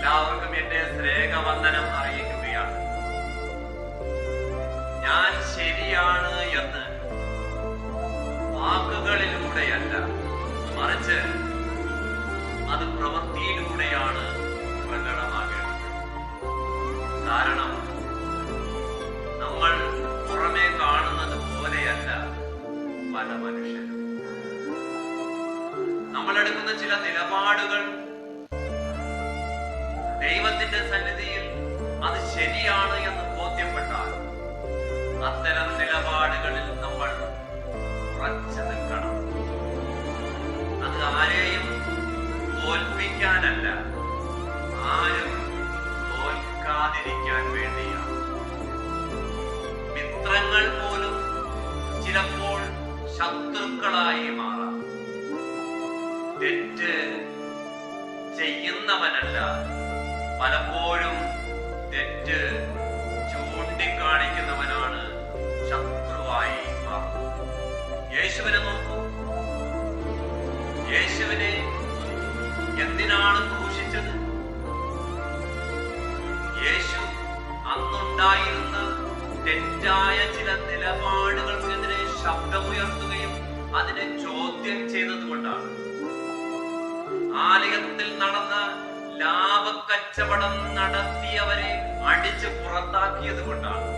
എല്ലാവർക്കും എന്റെ സ്നേഹവന്ദനം അറിയിക്കുകയാണ്. ഞാൻ ശരിയാണ് എന്ന് വാക്കുകളിലൂടെയല്ല, മറിച്ച് അത് പ്രവൃത്തിയിലൂടെയാണ് പ്രകടമാകേണ്ടത്. കാരണം നമ്മൾ പുറമേ കാണുന്നത് പോലെയല്ല പല മനുഷ്യരും. നമ്മളെടുക്കുന്ന ചില നിലപാടുകൾ ദൈവത്തിന്റെ സന്നിധിയിൽ അത് ശരിയാണ് എന്ന് ബോധ്യപ്പെട്ടാൽ അത്തരം നിലപാടുകളിൽ നമ്മൾ ഉറച്ചു നിൽക്കണം. അത് ആരെയും തോൽപ്പിക്കാനല്ല, ആരും തോൽക്കാതിരിക്കാൻ വേണ്ടിയാണ്. മിത്രങ്ങൾ പോലും ചിലപ്പോൾ ശത്രുക്കളായി മാറാം. തെറ്റ് ചെയ്യുന്നവനല്ല, പലപ്പോഴും തെറ്റ് ചൂണ്ടിക്കാണിക്കുന്നവനാണ് ശത്രുവായി മാറുന്നത്. യേശുവിനെ നോക്കൂ. യേശുവിനെ എന്തിനാണ് ക്രൂശിച്ചത്? യേശു അന്നുണ്ടായിരുന്ന തെറ്റായ ചില നിലപാടുകൾക്കെതിരെ ശബ്ദമുയർത്തുകയും അതിനെ ചോദ്യം ചെയ്തത് കൊണ്ടാണ്. ആലയത്തിൽ നടന്ന ലാഭക്കച്ചവടം നടത്തിയവരെ അടിച്ച് പുറത്താക്കിയത് കൊണ്ടാണ്.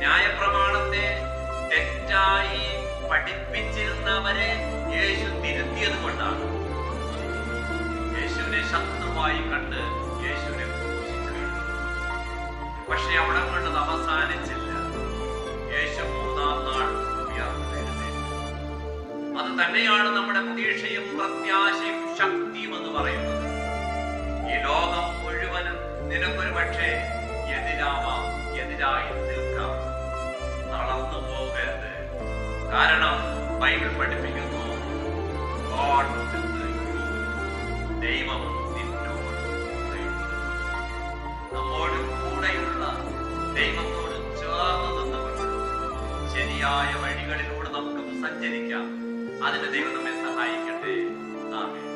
ന്യായപ്രമാണത്തെ തെറ്റായി പഠിപ്പിച്ചിരുന്നവരെ യേശു തിരുത്തിയത് കൊണ്ടാണ്. യേശുവിനെ ശത്രുവായി കണ്ട് യേശുവിനെ ക്രൂശിച്ചത്. പക്ഷെ അവിടെ കണ്ടത് അവസാനിച്ചില്ല. യേശു 3-ാം നാൾ ഉയർത്തെഴുന്നേറ്റു. അത് തന്നെയാണ് നമ്മുടെ പ്രതീക്ഷയും പ്രത്യാശയും ശക്തിയും എന്ന് പറയുന്നത്. ഈ ലോകം മുഴുവനും നിനക്കൊരു പക്ഷേ എതിരാവാം, എതിരായി നിൽക്കാം. തളർന്നു പോകരുത്. കാരണം ബൈബിൾ പഠിപ്പിക്കുന്നു, God with you. ദൈവം നിന്നോട് കൂടെയുണ്ട്. നമ്മോട് കൂടെയുള്ള ദൈവത്തോട് ചേർന്ന് നിന്നുകൊണ്ട് ശരിയായ വഴികളിലൂടെ നമുക്ക് സഞ്ചരിക്കാം. അതിന് ദൈവം നമ്മെ സഹായിക്കട്ടെ. ആമേൻ.